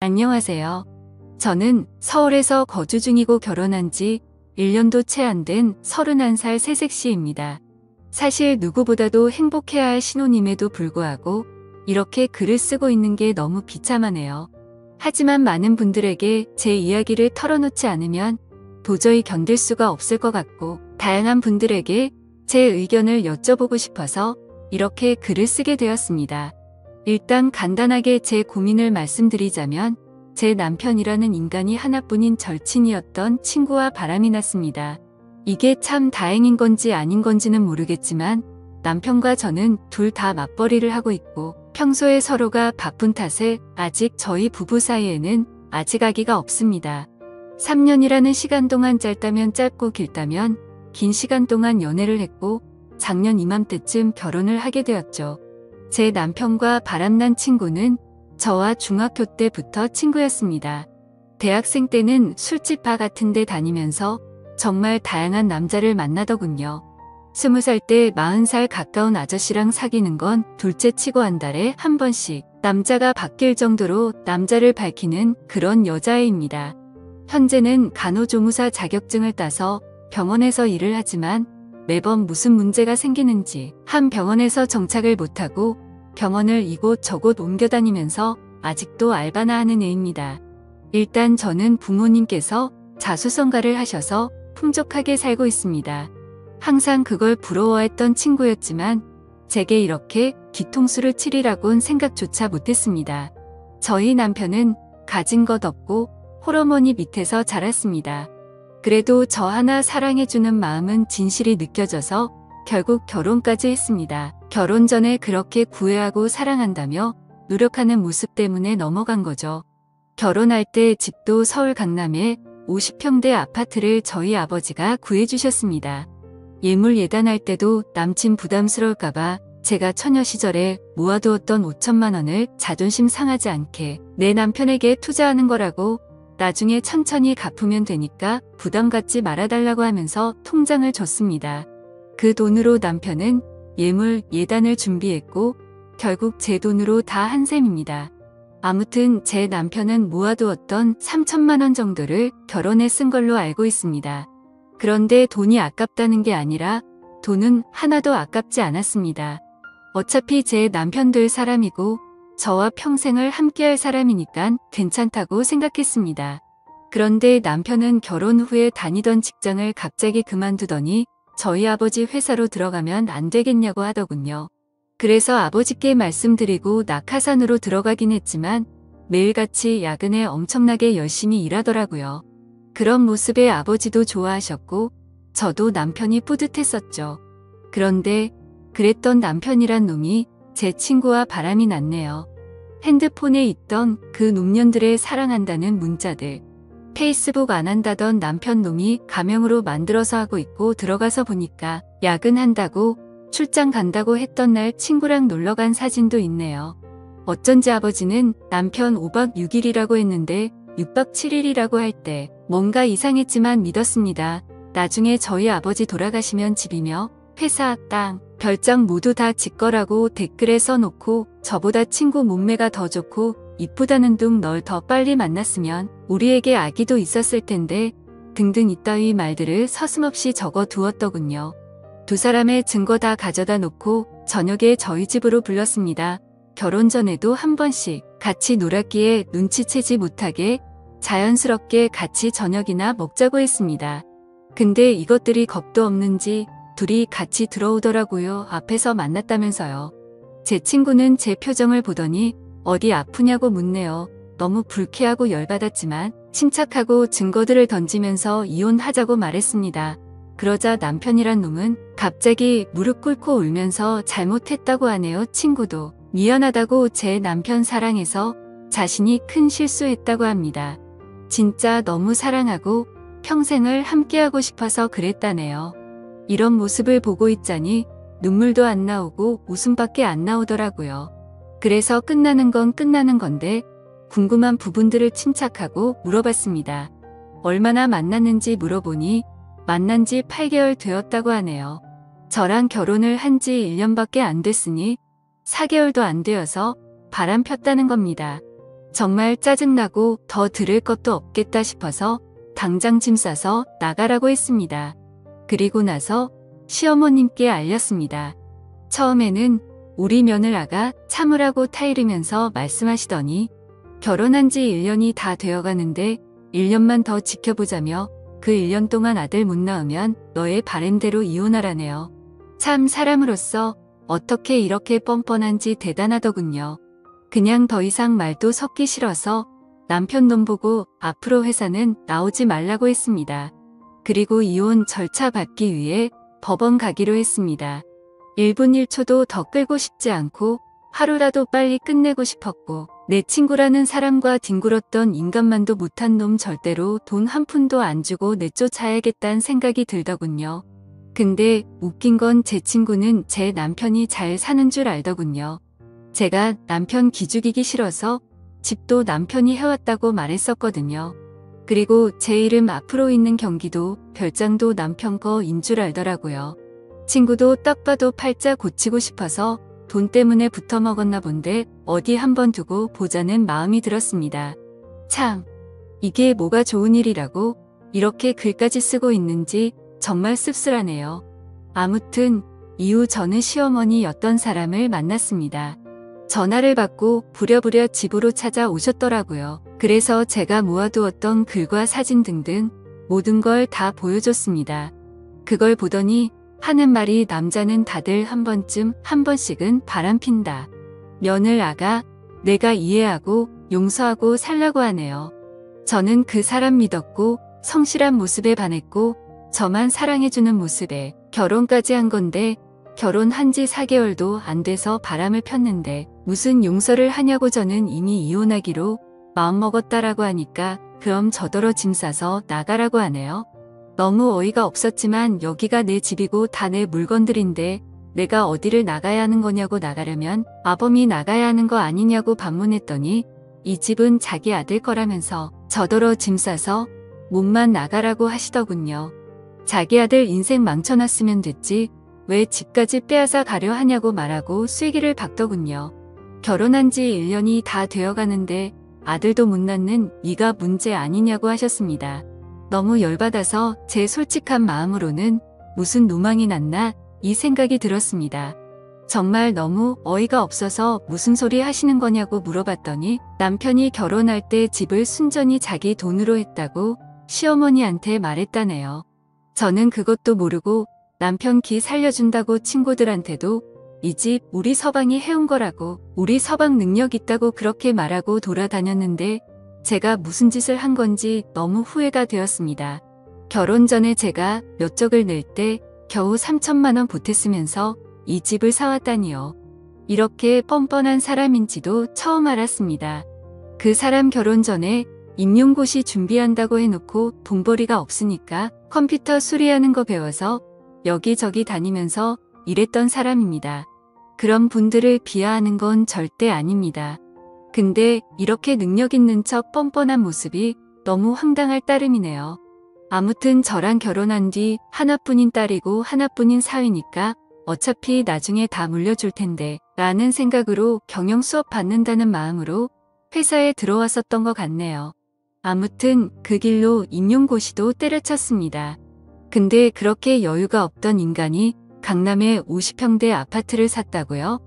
안녕하세요. 저는 서울에서 거주 중이고 결혼한 지 1년도 채 안 된 31살 새색시입니다. 사실 누구보다도 행복해야 할 신혼임에도 불구하고 이렇게 글을 쓰고 있는 게 너무 비참하네요. 하지만 많은 분들에게 제 이야기를 털어놓지 않으면 도저히 견딜 수가 없을 것 같고 다양한 분들에게 제 의견을 여쭤보고 싶어서 이렇게 글을 쓰게 되었습니다. 일단 간단하게 제 고민을 말씀드리자면 제 남편이라는 인간이 하나뿐인 절친이었던 친구와 바람이 났습니다. 이게 참 다행인 건지 아닌 건지는 모르겠지만 남편과 저는 둘 다 맞벌이를 하고 있고 평소에 서로가 바쁜 탓에 아직 저희 부부 사이에는 아직 아기가 없습니다. 3년이라는 시간 동안 짧다면 짧고 길다면 긴 시간 동안 연애를 했고 작년 이맘때쯤 결혼을 하게 되었죠. 제 남편과 바람난 친구는 저와 중학교 때부터 친구였습니다. 대학생 때는 술집 바 같은 데 다니면서 정말 다양한 남자를 만나더군요. 20살 때 40살 가까운 아저씨랑 사귀는 건 둘째 치고 한 달에 한 번씩 남자가 바뀔 정도로 남자를 밝히는 그런 여자애입니다. 현재는 간호조무사 자격증을 따서 병원에서 일을 하지만 매번 무슨 문제가 생기는지 한 병원에서 정착을 못하고 병원을 이곳 저곳 옮겨다니면서 아직도 알바나 하는 애입니다. 일단 저는 부모님께서 자수성가를 하셔서 풍족하게 살고 있습니다. 항상 그걸 부러워했던 친구였지만 제게 이렇게 뒤통수를 치리라곤 생각조차 못했습니다. 저희 남편은 가진 것 없고 홀어머니 밑에서 자랐습니다. 그래도 저 하나 사랑해주는 마음은 진실이 느껴져서 결국 결혼까지 했습니다. 결혼 전에 그렇게 구애하고 사랑한다며 노력하는 모습 때문에 넘어간 거죠. 결혼할 때 집도 서울 강남에 50평대 아파트를 저희 아버지가 구해주셨습니다. 예물 예단할 때도 남친 부담스러울까봐 제가 처녀 시절에 모아두었던 5천만 원을 자존심 상하지 않게 내 남편에게 투자하는 거라고 나중에 천천히 갚으면 되니까 부담 갖지 말아달라고 하면서 통장을 줬습니다. 그 돈으로 남편은 예물 예단을 준비했고 결국 제 돈으로 다 한 셈입니다. 아무튼 제 남편은 모아두었던 3천만 원 정도를 결혼에 쓴 걸로 알고 있습니다. 그런데 돈이 아깝다는 게 아니라 돈은 하나도 아깝지 않았습니다. 어차피 제 남편 될 사람이고 저와 평생을 함께할 사람이니까 괜찮다고 생각했습니다. 그런데 남편은 결혼 후에 다니던 직장을 갑자기 그만두더니 저희 아버지 회사로 들어가면 안 되겠냐고 하더군요. 그래서 아버지께 말씀드리고 낙하산으로 들어가긴 했지만 매일같이 야근에 엄청나게 열심히 일하더라고요. 그런 모습에 아버지도 좋아하셨고 저도 남편이 뿌듯했었죠. 그런데 그랬던 남편이란 놈이 제 친구와 바람이 났네요. 핸드폰에 있던 그 놈년들의 사랑한다는 문자들. 페이스북 안 한다던 남편 놈이 가명으로 만들어서 하고 있고 들어가서 보니까 야근한다고 출장 간다고 했던 날 친구랑 놀러간 사진도 있네요. 어쩐지 아버지는 남편 5박 6일이라고 했는데 6박 7일이라고 할 때 뭔가 이상했지만 믿었습니다. 나중에 저희 아버지 돌아가시면 집이며 회사, 땅, 별장 모두 다 지 거라고 댓글에 써놓고 저보다 친구 몸매가 더 좋고 이쁘다는 둥 널 더 빨리 만났으면 우리에게 아기도 있었을 텐데 등등 이따위 말들을 서슴없이 적어 두었더군요. 두 사람의 증거 다 가져다 놓고 저녁에 저희 집으로 불렀습니다. 결혼 전에도 한 번씩 같이 놀았기에 눈치채지 못하게 자연스럽게 같이 저녁이나 먹자고 했습니다. 근데 이것들이 겁도 없는지 둘이 같이 들어오더라고요. 앞에서 만났다면서요. 제 친구는 제 표정을 보더니 어디 아프냐고 묻네요. 너무 불쾌하고 열받았지만 침착하고 증거들을 던지면서 이혼하자고 말했습니다. 그러자 남편이란 놈은 갑자기 무릎 꿇고 울면서 잘못했다고 하네요. 친구도 미안하다고 제 남편 사랑해서 자신이 큰 실수했다고 합니다. 진짜 너무 사랑하고 평생을 함께하고 싶어서 그랬다네요. 이런 모습을 보고 있자니 눈물도 안 나오고 웃음밖에 안 나오더라고요. 그래서 끝나는 건 끝나는 건데 궁금한 부분들을 침착하고 물어봤습니다. 얼마나 만났는지 물어보니 만난 지 8개월 되었다고 하네요. 저랑 결혼을 한 지 1년밖에 안 됐으니 4개월도 안 되어서 바람 폈다는 겁니다. 정말 짜증나고 더 들을 것도 없겠다 싶어서 당장 짐 싸서 나가라고 했습니다. 그리고 나서 시어머님께 알렸습니다. 처음에는 우리 며느라가 참으라고 타이르면서 말씀하시더니 결혼한 지 1년이 다 되어가는데 1년만 더 지켜보자며 그 1년 동안 아들 못 낳으면 너의 바램대로 이혼하라네요. 참 사람으로서 어떻게 이렇게 뻔뻔한지 대단하더군요. 그냥 더 이상 말도 섞기 싫어서 남편 놈 보고 앞으로 회사는 나오지 말라고 했습니다. 그리고 이혼 절차 밟기 위해 법원 가기로 했습니다. 1분 1초도 더 끌고 싶지 않고 하루라도 빨리 끝내고 싶었고 내 친구라는 사람과 뒹굴었던 인간만도 못한 놈 절대로 돈 한 푼도 안 주고 내쫓아야겠다는 생각이 들더군요. 근데 웃긴 건 제 친구는 제 남편이 잘 사는 줄 알더군요. 제가 남편 기죽이기 싫어서 집도 남편이 해왔다고 말했었거든요. 그리고 제 이름 앞으로 있는 경기도 별장도 남편 거인 줄 알더라고요. 친구도 딱 봐도 팔자 고치고 싶어서 돈 때문에 붙어먹었나 본데 어디 한번 두고 보자는 마음이 들었습니다. 참, 이게 뭐가 좋은 일이라고 이렇게 글까지 쓰고 있는지 정말 씁쓸하네요. 아무튼 이후 저는 시어머니였던 사람을 만났습니다. 전화를 받고 부랴부랴 집으로 찾아오셨더라고요. 그래서 제가 모아두었던 글과 사진 등등 모든 걸 다 보여줬습니다. 그걸 보더니 하는 말이 남자는 다들 한 번씩은 바람핀다. 며느라가 내가 이해하고 용서하고 살라고 하네요. 저는 그 사람 믿었고 성실한 모습에 반했고 저만 사랑해주는 모습에 결혼까지 한 건데 결혼한 지 4개월도 안 돼서 바람을 폈는데 무슨 용서를 하냐고. 저는 이미 이혼하기로 마음먹었다라고 하니까 그럼 저더러 짐 싸서 나가라고 하네요. 너무 어이가 없었지만 여기가 내 집이고 다 내 물건들인데 내가 어디를 나가야 하는 거냐고. 나가려면 아범이 나가야 하는 거 아니냐고 반문했더니 이 집은 자기 아들 거라면서 저더러 짐 싸서 몸만 나가라고 하시더군요. 자기 아들 인생 망쳐놨으면 됐지 왜 집까지 빼앗아 가려 하냐고 말하고 쐐기를 박더군요. 결혼한 지 1년이 다 되어가는데 아들도 못 낳는 네가 문제 아니냐고 하셨습니다. 너무 열받아서 제 솔직한 마음으로는 무슨 노망이 났나 이 생각이 들었습니다. 정말 너무 어이가 없어서 무슨 소리 하시는 거냐고 물어봤더니 남편이 결혼할 때 집을 순전히 자기 돈으로 했다고 시어머니한테 말했다네요. 저는 그것도 모르고 남편 기 살려준다고 친구들한테도 이 집 우리 서방이 해온 거라고 우리 서방 능력 있다고 그렇게 말하고 돌아다녔는데 제가 무슨 짓을 한 건지 너무 후회가 되었습니다. 결혼 전에 제가 몇 적을 낼 때 겨우 3천만 원 보탰으면서 이 집을 사왔다니요. 이렇게 뻔뻔한 사람인지도 처음 알았습니다. 그 사람 결혼 전에 임용고시 준비한다고 해놓고 돈벌이가 없으니까 컴퓨터 수리하는 거 배워서 여기저기 다니면서 일했던 사람입니다. 그런 분들을 비하하는 건 절대 아닙니다. 근데 이렇게 능력 있는 척 뻔뻔한 모습이 너무 황당할 따름이네요. 아무튼 저랑 결혼한 뒤 하나뿐인 딸이고 하나뿐인 사위니까 어차피 나중에 다 물려줄 텐데 라는 생각으로 경영 수업 받는다는 마음으로 회사에 들어왔었던 것 같네요. 아무튼 그 길로 임용고시도 때려쳤습니다. 근데 그렇게 여유가 없던 인간이 강남에 50평대 아파트를 샀다고요?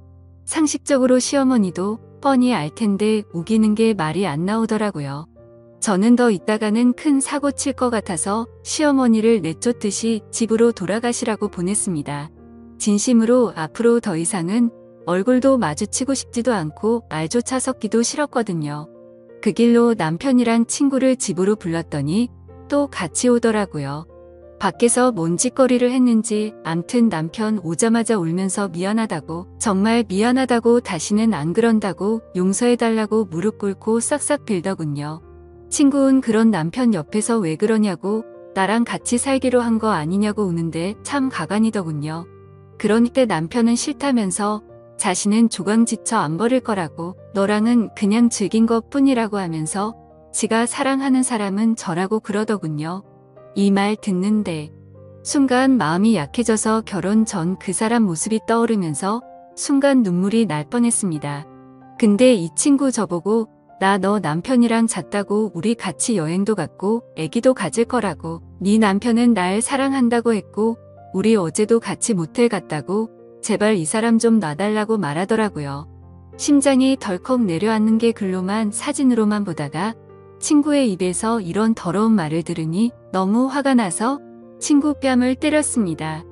상식적으로 시어머니도 뻔히 알 텐데 우기는 게 말이 안 나오더라고요. 저는 더 있다가는 큰 사고 칠 것 같아서 시어머니를 내쫓듯이 집으로 돌아가시라고 보냈습니다. 진심으로 앞으로 더 이상은 얼굴도 마주치고 싶지도 않고 말조차 섞기도 싫었거든요. 그 길로 남편이랑 친구를 집으로 불렀더니 또 같이 오더라고요. 밖에서 뭔 짓거리를 했는지 암튼 남편 오자마자 울면서 미안하다고 정말 미안하다고 다시는 안 그런다고 용서해달라고 무릎 꿇고 싹싹 빌더군요. 친구는 그런 남편 옆에서 왜 그러냐고 나랑 같이 살기로 한 거 아니냐고 우는데 참 가관이더군요. 그러니까 남편은 싫다면서 자신은 조강지처 안 버릴 거라고 너랑은 그냥 즐긴 것 뿐이라고 하면서 지가 사랑하는 사람은 저라고 그러더군요. 이 말 듣는데 순간 마음이 약해져서 결혼 전 그 사람 모습이 떠오르면서 순간 눈물이 날 뻔했습니다. 근데 이 친구 저보고 나 너 남편이랑 잤다고 우리 같이 여행도 갔고 애기도 가질 거라고. 네 남편은 날 사랑한다고 했고 우리 어제도 같이 모텔 갔다고 제발 이 사람 좀 놔달라고 말하더라고요. 심장이 덜컥 내려앉는 게 글로만 사진으로만 보다가 친구의 입에서 이런 더러운 말을 들으니 너무 화가 나서 친구 뺨을 때렸습니다.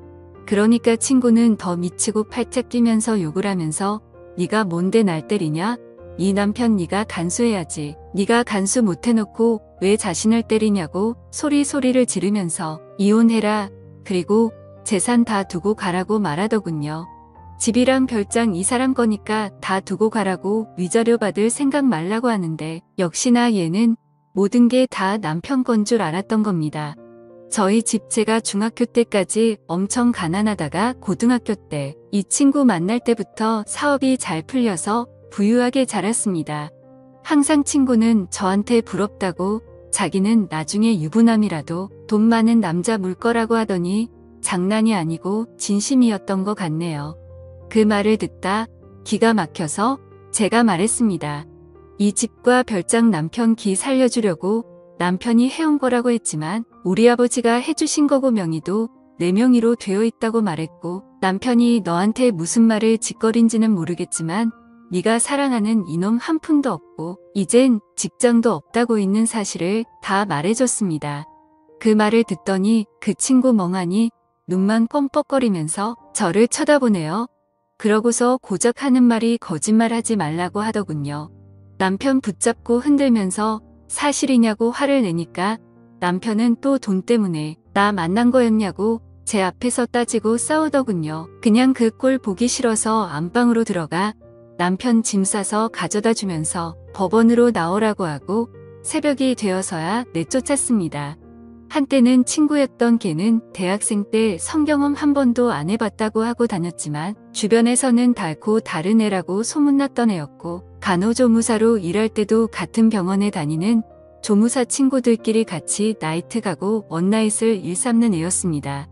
그러니까 친구는 더 미치고 팔짝 뛰면서 욕을 하면서 네가 뭔데 날 때리냐? 네 남편 네가 간수해야지. 네가 간수 못해놓고 왜 자신을 때리냐고 소리를 지르면서 이혼해라. 그리고 재산 다 두고 가라고 말하더군요. 집이랑 별장 이 사람 거니까 다 두고 가라고 위자료 받을 생각 말라고 하는데 역시나 얘는 모든 게 다 남편 건 줄 알았던 겁니다. 저희 집 제가 중학교 때까지 엄청 가난하다가 고등학교 때 이 친구 만날 때부터 사업이 잘 풀려서 부유하게 자랐습니다. 항상 친구는 저한테 부럽다고 자기는 나중에 유부남이라도 돈 많은 남자 물 거라고 하더니 장난이 아니고 진심이었던 것 같네요. 그 말을 듣다 기가 막혀서 제가 말했습니다. 이 집과 별장 남편 기 살려주려고 남편이 해온 거라고 했지만 우리 아버지가 해주신 거고 명의도 내 명의로 되어 있다고 말했고 남편이 너한테 무슨 말을 짓거린지는 모르겠지만 네가 사랑하는 이놈 한 푼도 없고 이젠 직장도 없다고 있는 사실을 다 말해줬습니다. 그 말을 듣더니 그 친구 멍하니 눈만 껌뻑거리면서 저를 쳐다보네요. 그러고서 고작 하는 말이 거짓말하지 말라고 하더군요. 남편 붙잡고 흔들면서 사실이냐고 화를 내니까 남편은 또 돈 때문에 나 만난 거였냐고 제 앞에서 따지고 싸우더군요. 그냥 그 꼴 보기 싫어서 안방으로 들어가 남편 짐 싸서 가져다 주면서 법원으로 나오라고 하고 새벽이 되어서야 내쫓았습니다. 한때는 친구였던 걔는 대학생 때 성경험 한 번도 안 해봤다고 하고 다녔지만 주변에서는 달고 다른 애라고 소문났던 애였고 간호조무사로 일할 때도 같은 병원에 다니는 조무사 친구들끼리 같이 나이트 가고 원나잇을 일삼는 애였습니다.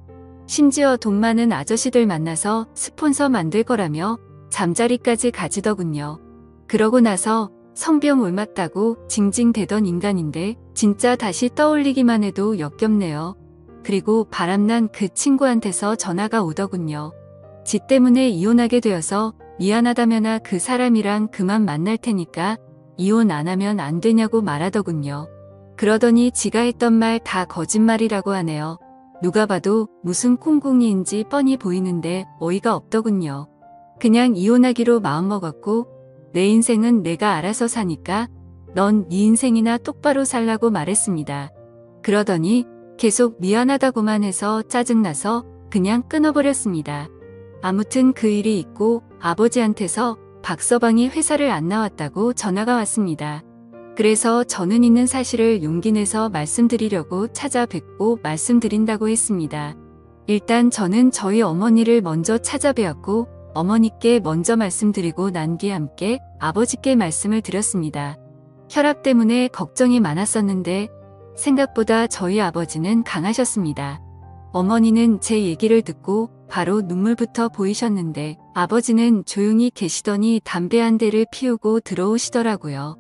심지어 돈 많은 아저씨들 만나서 스폰서 만들 거라며 잠자리까지 가지더군요. 그러고 나서 성병 옮았다고 징징대던 인간인데 진짜 다시 떠올리기만 해도 역겹네요. 그리고 바람난 그 친구한테서 전화가 오더군요. 지 때문에 이혼하게 되어서 미안하다며나 그 사람이랑 그만 만날 테니까 이혼 안 하면 안 되냐고 말하더군요. 그러더니 지가 했던 말 다 거짓말이라고 하네요. 누가 봐도 무슨 콩콩이인지 뻔히 보이는데 어이가 없더군요. 그냥 이혼하기로 마음먹었고 내 인생은 내가 알아서 사니까 넌 네 인생이나 똑바로 살라고 말했습니다. 그러더니 계속 미안하다고만 해서 짜증나서 그냥 끊어버렸습니다. 아무튼 그 일이 있고 아버지한테서 박서방이 회사를 안 나왔다고 전화가 왔습니다. 그래서 저는 있는 사실을 용기 내서 말씀드리려고 찾아뵙고 말씀드린다고 했습니다. 일단 저는 저희 어머니를 먼저 찾아뵈었고 어머니께 먼저 말씀드리고 난 뒤에 함께 아버지께 말씀을 드렸습니다. 혈압 때문에 걱정이 많았었는데 생각보다 저희 아버지는 강하셨습니다. 어머니는 제 얘기를 듣고 바로 눈물부터 보이셨는데 아버지는 조용히 계시더니 담배 한 대를 피우고 들어오시더라고요.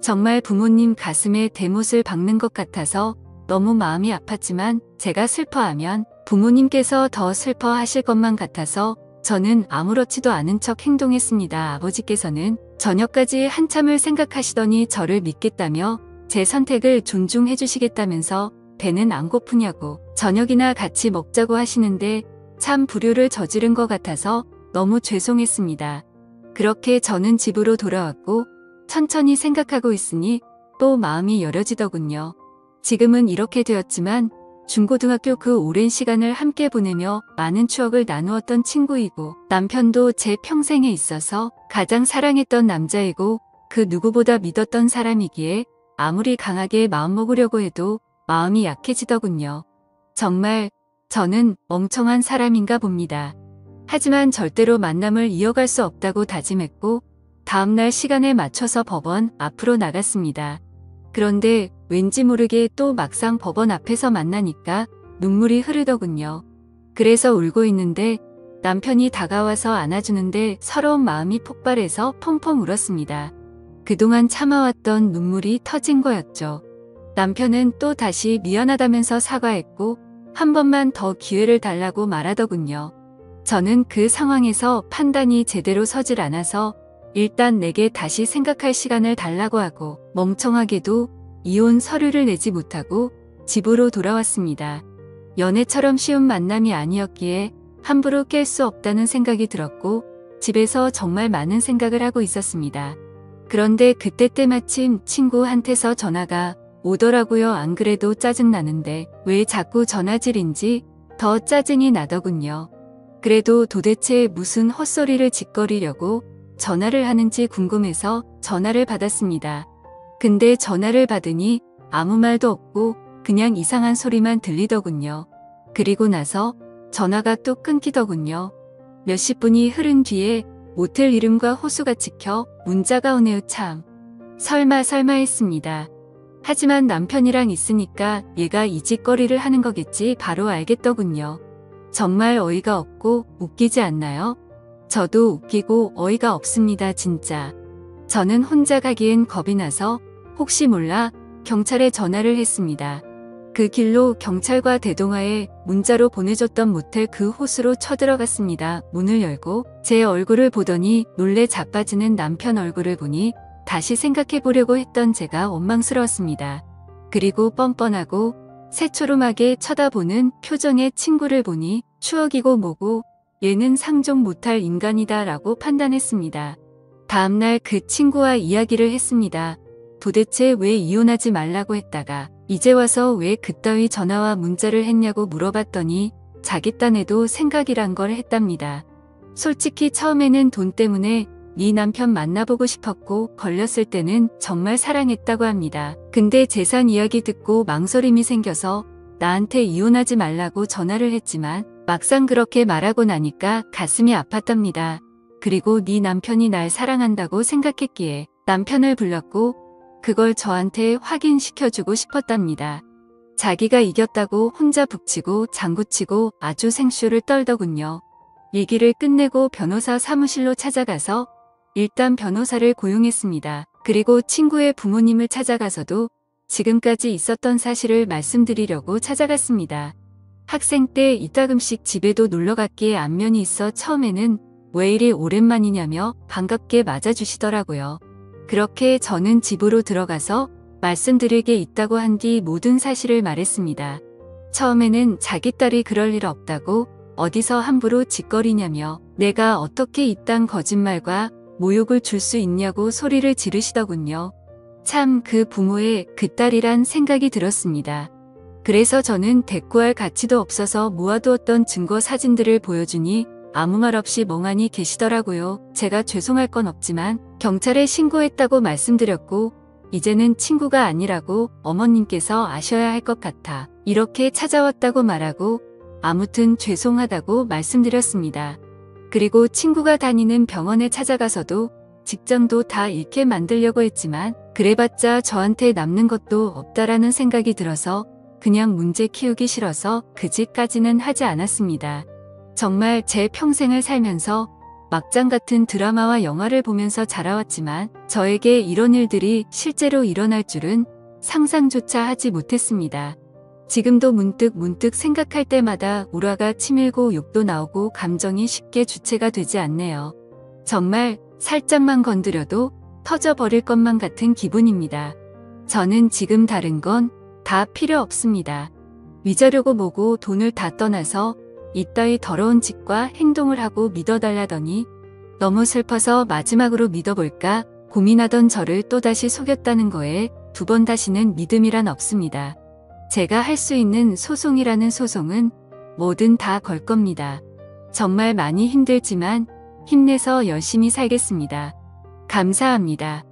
정말 부모님 가슴에 대못을 박는 것 같아서 너무 마음이 아팠지만 제가 슬퍼하면 부모님께서 더 슬퍼하실 것만 같아서 저는 아무렇지도 않은 척 행동했습니다. 아버지께서는 저녁까지 한참을 생각하시더니 저를 믿겠다며 제 선택을 존중해 주시겠다면서 배는 안 고프냐고 저녁이나 같이 먹자고 하시는데 참 불효를 저지른 것 같아서 너무 죄송했습니다. 그렇게 저는 집으로 돌아왔고 천천히 생각하고 있으니 또 마음이 여려지더군요. 지금은 이렇게 되었지만 중고등학교 그 오랜 시간을 함께 보내며 많은 추억을 나누었던 친구이고 남편도 제 평생에 있어서 가장 사랑했던 남자이고 그 누구보다 믿었던 사람이기에 아무리 강하게 마음먹으려고 해도 마음이 약해지더군요. 정말 저는 멍청한 사람인가 봅니다. 하지만 절대로 만남을 이어갈 수 없다고 다짐했고 다음날 시간에 맞춰서 법원 앞으로 나갔습니다. 그런데 왠지 모르게 또 막상 법원 앞에서 만나니까 눈물이 흐르더군요. 그래서 울고 있는데 남편이 다가와서 안아주는데 서러운 마음이 폭발해서 펑펑 울었습니다. 그동안 참아왔던 눈물이 터진 거였죠. 남편은 또 다시 미안하다면서 사과했고 한 번만 더 기회를 달라고 말하더군요. 저는 그 상황에서 판단이 제대로 서질 않아서 일단 내게 다시 생각할 시간을 달라고 하고 멍청하게도 이혼 서류를 내지 못하고 집으로 돌아왔습니다. 연애처럼 쉬운 만남이 아니었기에 함부로 깰 수 없다는 생각이 들었고 집에서 정말 많은 생각을 하고 있었습니다. 그런데 그때 때마침 친구한테서 전화가 오더라고요. 안 그래도 짜증나는데 왜 자꾸 전화질인지 더 짜증이 나더군요. 그래도 도대체 무슨 헛소리를 짓거리려고 전화를 하는지 궁금해서 전화를 받았습니다. 근데 전화를 받으니 아무 말도 없고 그냥 이상한 소리만 들리더군요. 그리고 나서 전화가 또 끊기더군요. 몇십 분이 흐른 뒤에 모텔 이름과 호수가 찍혀 문자가 오네요. 참. 설마 했습니다. 하지만 남편이랑 있으니까 얘가 이 짓거리를 하는 거겠지 바로 알겠더군요. 정말 어이가 없고 웃기지 않나요? 저도 웃기고 어이가 없습니다. 진짜. 저는 혼자 가기엔 겁이 나서 혹시 몰라 경찰에 전화를 했습니다. 그 길로 경찰과 대동하에 문자로 보내줬던 모텔 그 호수로 쳐들어갔습니다. 문을 열고 제 얼굴을 보더니 놀래 자빠지는 남편 얼굴을 보니 다시 생각해보려고 했던 제가 원망스러웠습니다. 그리고 뻔뻔하고 새초롬하게 쳐다보는 표정의 친구를 보니 추억이고 뭐고 얘는 상종 못할 인간이다 라고 판단했습니다. 다음날 그 친구와 이야기를 했습니다. 도대체 왜 이혼하지 말라고 했다가 이제 와서 왜 그따위 전화와 문자를 했냐고 물어봤더니 자기 딴에도 생각이란 걸 했답니다. 솔직히 처음에는 돈 때문에 네 남편 만나보고 싶었고 걸렸을 때는 정말 사랑했다고 합니다. 근데 재산 이야기 듣고 망설임이 생겨서 나한테 이혼하지 말라고 전화를 했지만 막상 그렇게 말하고 나니까 가슴이 아팠답니다. 그리고 네 남편이 날 사랑한다고 생각했기에 남편을 불렀고 그걸 저한테 확인시켜주고 싶었답니다. 자기가 이겼다고 혼자 북치고 장구치고 아주 생쇼를 떨더군요. 얘기를 끝내고 변호사 사무실로 찾아가서 일단 변호사를 고용했습니다. 그리고 친구의 부모님을 찾아가서도 지금까지 있었던 사실을 말씀드리려고 찾아갔습니다. 학생 때 이따금씩 집에도 놀러갔기에 안면이 있어 처음에는 왜 이리 오랜만이냐며 반갑게 맞아주시더라고요. 그렇게 저는 집으로 들어가서 말씀드릴 게 있다고 한 뒤 모든 사실을 말했습니다. 처음에는 자기 딸이 그럴 일 없다고 어디서 함부로 짓거리냐며 내가 어떻게 이딴 거짓말과 모욕을 줄 수 있냐고 소리를 지르시더군요. 참 그 부모의 그 딸이란 생각이 들었습니다. 그래서 저는 대꾸할 가치도 없어서 모아두었던 증거 사진들을 보여주니 아무 말 없이 멍하니 계시더라고요. 제가 죄송할 건 없지만 경찰에 신고했다고 말씀드렸고 이제는 친구가 아니라고 어머님께서 아셔야 할 것 같아 이렇게 찾아왔다고 말하고 아무튼 죄송하다고 말씀드렸습니다. 그리고 친구가 다니는 병원에 찾아가서도 직장도 다 잃게 만들려고 했지만 그래봤자 저한테 남는 것도 없다라는 생각이 들어서 그냥 문제 키우기 싫어서 그 짓까지는 하지 않았습니다. 정말 제 평생을 살면서 막장 같은 드라마와 영화를 보면서 자라왔지만 저에게 이런 일들이 실제로 일어날 줄은 상상조차 하지 못했습니다. 지금도 문득 생각할 때마다 우라가 치밀고 욕도 나오고 감정이 쉽게 주체가 되지 않네요. 정말 살짝만 건드려도 터져버릴 것만 같은 기분입니다. 저는 지금 다른 건 다 필요 없습니다. 위자료고 뭐고 돈을 다 떠나서 이따위 더러운 짓과 행동을 하고 믿어달라더니 너무 슬퍼서 마지막으로 믿어볼까 고민하던 저를 또다시 속였다는 거에 두 번 다시는 믿음이란 없습니다. 제가 할 수 있는 소송이라는 소송은 뭐든 다 걸 겁니다. 정말 많이 힘들지만 힘내서 열심히 살겠습니다. 감사합니다.